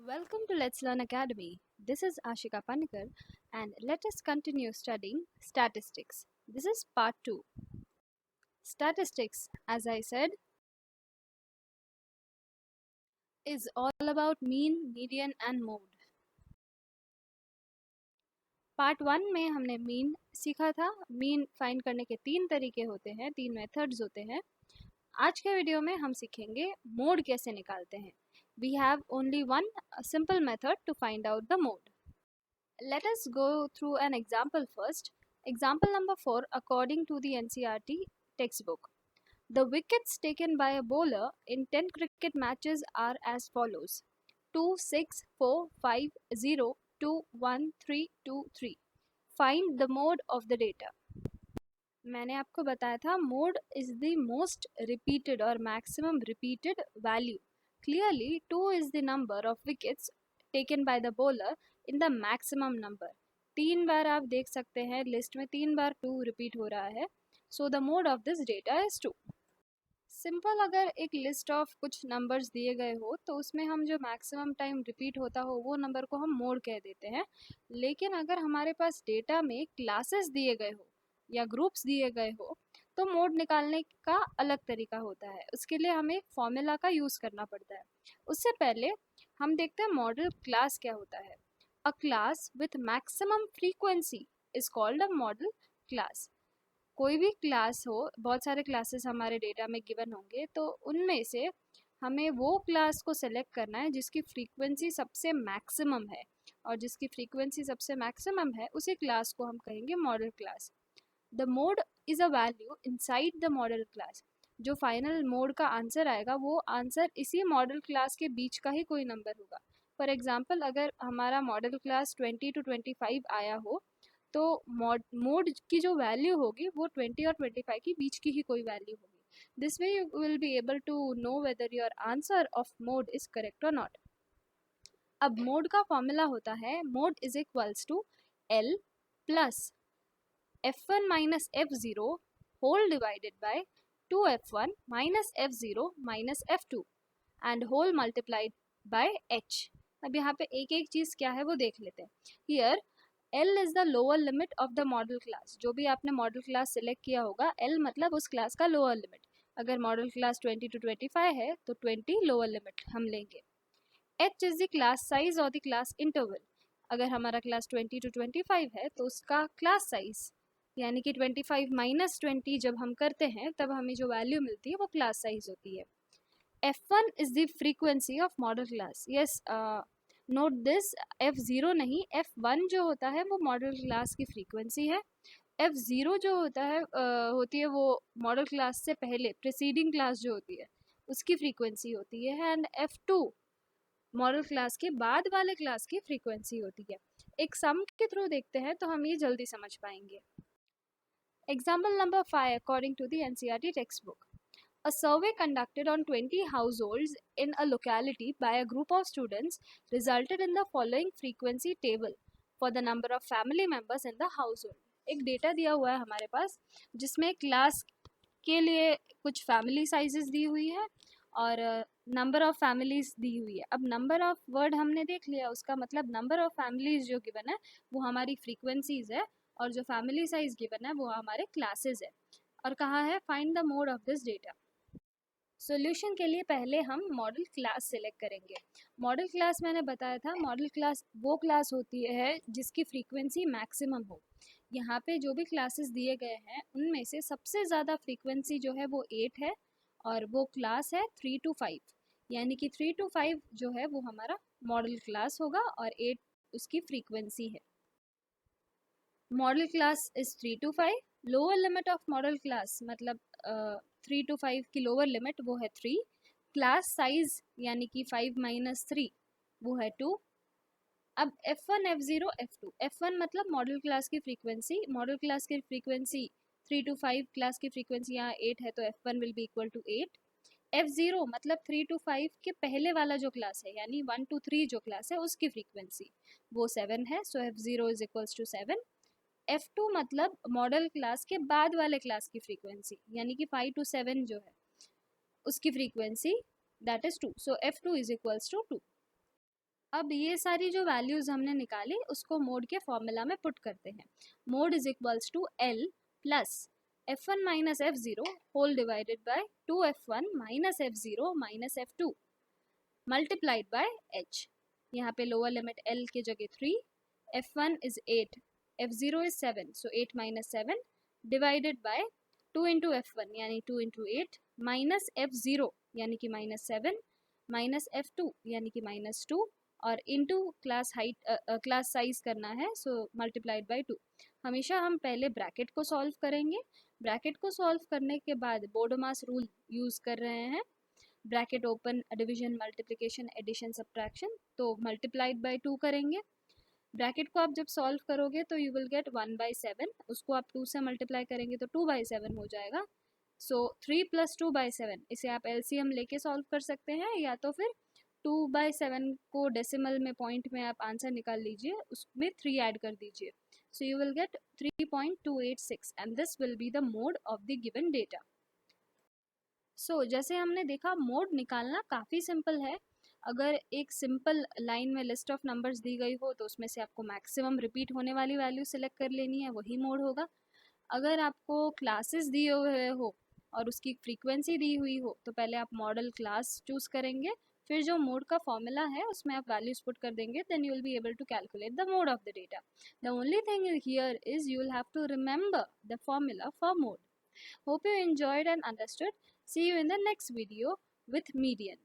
Welcome to Let's Learn Academy. This is Ashika Panikar and let us continue studying statistics. This is part 2. Statistics, as I said, is all about mean, median and mode. Part 1 में हमने mean सीखा था। Mean find करने के 3 तरीके होते हैं, 3 methods होते हैं। आज के वीडियो में हम सीखेंगे मोड कैसे निकालते हैं। We have only one simple method to find out the mode. Let us go through an example first. Example number 4 according to the NCERT textbook. The wickets taken by a bowler in 10 cricket matches are as follows: 2, 6, 4, 5, 0, 2, 1, 3, 2, 3. Find the mode of the data. मैंने आपको बताया था mode is the most repeated or maximum repeated value. Clearly 2 is the number of wickets taken by the bowler in the maximum number. 3 बार आप देख सकते हैं list में 3 बार 2 repeat हो रहा है. So the mode of this data is 2. Simple अगर एक लिस्ट ऑफ कुछ नंबर्स दिए गए हो तो उसमें हम जो मैक्सिमम टाइम रिपीट होता हो वो नंबर को हम मोड कह देते हैं. लेकिन अगर हमारे पास डेटा में क्लासेस दिए गए हो या ग्रुप्स दिए गए हो तो मोड निकालने का अलग तरीका होता है. उसके लिए हमें एक फॉर्मूला का यूज़ करना पड़ता है. उससे पहले हम देखते हैं मॉडल क्लास क्या होता है. अ class with maximum frequency is called a model class. कोई भी क्लास हो, बहुत सारे क्लासेस हमारे डेटा में गिवन होंगे तो उनमें से हमें वो क्लास को सेलेक्ट करना है जिसकी फ्रीक्वेंसी सबसे मैक्सिमम है, और जिसकी फ्रीक्वेंसी सबसे मैक्सिमम है उसी क्लास को हम कहेंगे model class. The mode is a value inside the model class. जो फाइनल मोड का आंसर आएगा वो आंसर इसी मॉडल क्लास के बीच का ही कोई नंबर होगा. फॉर एग्जाम्पल अगर हमारा मॉडल क्लास 20 to 25 आया हो तो मोड की जो वैल्यू होगी वो 20 और 25 के बीच की ही कोई वैल्यू होगी. This way you will be able to know whether your answer of mode is correct और नॉट. अब मोड का फॉर्मूला होता है mode is equals to L plus f1 minus f0 whole divided by 2f1 minus f0 minus f2 and whole multiplied by h. अब यहाँ पे एक एक चीज़ क्या है वो देख लेते हैं. Here L is the lower limit of the model class. जो भी आपने मॉडल क्लास सिलेक्ट किया होगा L मतलब उस क्लास का लोअर लिमिट. अगर मॉडल क्लास 20 to 25 है तो 20 लोअर लिमिट हम लेंगे. H is the class size और द क्लास इंटरवल. अगर हमारा क्लास 20 to 25 है तो उसका क्लास साइज यानी कि 25 माइनस 20 जब हम करते हैं तब हमें जो वैल्यू मिलती है वो क्लास साइज होती है. F1 is the frequency of model class. Yes, note this, F0 नहीं, F1 जो होता है वो मॉडल क्लास की फ्रीक्वेंसी है. F0 जो होता है होती है वो मॉडल क्लास से पहले प्रीसीडिंग क्लास जो होती है उसकी फ्रीक्वेंसी होती है. एंड F2 मॉडल क्लास के बाद वाले क्लास की फ्रीक्वेंसी होती है. एक सम के थ्रू देखते हैं तो हम ये जल्दी समझ पाएंगे. Example number 5 according to the NCERT textbook. A survey conducted on 20 households in a locality by a group of students resulted in the following frequency table for the number of family members in the household. एक data दिया हुआ है हमारे पास जिसमें class के लिए कुछ family sizes दी हुई है और नंबर ऑफ फैमिलीज दी हुई है. अब नंबर ऑफ वर्ड हमने देख लिया, उसका मतलब नंबर ऑफ फैमिलीज जो गिवन है वो हमारी फ्रीक्वेंसीज है और जो फैमिली साइज गिवन है वो हमारे क्लासेस है. और कहा है find the mode of this data. Solution के लिए पहले हम मॉडल क्लास सेलेक्ट करेंगे. मॉडल क्लास मैंने बताया था, मॉडल क्लास वो क्लास होती है जिसकी फ्रीक्वेंसी मैक्सिमम हो. यहाँ पे जो भी क्लासेस दिए गए हैं उनमें से सबसे ज़्यादा फ्रीक्वेंसी जो है वो 8 है और वो क्लास है 3 to 5. यानी कि 3 to 5 जो है वो हमारा मॉडल क्लास होगा और 8 उसकी फ्रीक्वेंसी है. Model class is 3 to 5. Lower limit of model class मतलब 3 to 5 की लोअर लिमिट वो है 3. क्लास साइज यानी कि 5 माइनस 3 वो है 2. अब F1, F0, F2. F1 मतलब मॉडल क्लास की फ्रीक्वेंसी. मॉडल क्लास की फ्रीक्वेंसी 3 to 5, क्लास की फ्रीक्वेंसी यहाँ 8 है तो F1 will be equal to 8. F0 मतलब 3 to 5 के पहले वाला जो क्लास है यानी 1 to 3 जो क्लास है उसकी फ्रीक्वेंसी वो 7 है. सो F0 is equals to 7. F2 मतलब मॉडल क्लास के बाद वाले क्लास की फ्रीक्वेंसी यानी कि 5 to 7 जो है उसकी frequency that is 2. So F2 is equals to 2. अब ये सारी जो वैल्यूज हमने निकाली उसको मोड के फॉर्मूला में पुट करते हैं. Mode is equals to L plus F1 minus F0 whole divided by 2F1 minus F0 minus F2 multiplied by H. यहाँ पे लोअर लिमिट L की जगह 3, F1 is 8, F0 is 7, so 8 minus 7 divided by 2 into F1 यानी 2 into 8 minus F0 यानी कि minus 7 minus F2 यानी कि minus 2 और into class height class size करना है, सो मल्टीप्लाइड बाय 2. हमेशा हम पहले ब्रैकेट को सॉल्व करेंगे. ब्रैकेट को सॉल्व करने के बाद बोडोमास रूल यूज़ कर रहे हैं. Bracket open, division, multiplication, addition, subtraction, तो मल्टीप्लाइड बाय 2 करेंगे. ब्रैकेट को आप जब सॉल्व करोगे तो यू विल गेट 1/7, उसको आप 2 से मल्टीप्लाई करेंगे तो 2/7 हो जाएगा. सो 3 प्लस 2/7, इसे आप एलसीएम लेके सॉल्व कर सकते हैं या तो फिर 2/7 को डेसिमल में पॉइंट में आप आंसर निकाल लीजिए, उसमें 3 ऐड कर दीजिए. So you will get 3.286 and this will be the mode of the given data. So जैसे हमने देखा मोड निकालना काफ़ी सिंपल है. अगर एक सिंपल लाइन में लिस्ट ऑफ नंबर्स दी गई हो तो उसमें से आपको मैक्सिमम रिपीट होने वाली वैल्यू सेलेक्ट कर लेनी है, वही मोड होगा. अगर आपको क्लासेस दिए हुए हो और उसकी फ्रीक्वेंसी दी हुई हो तो पहले आप मॉडल क्लास चूज करेंगे, फिर जो मोड का फॉर्मूला है उसमें आप वैल्यूज पुट कर देंगे, then you will be able to calculate the mode of the data. The only thing here is you will have to remember the formula for mode. Hope you enjoyed and understood. See you in the next video with Median.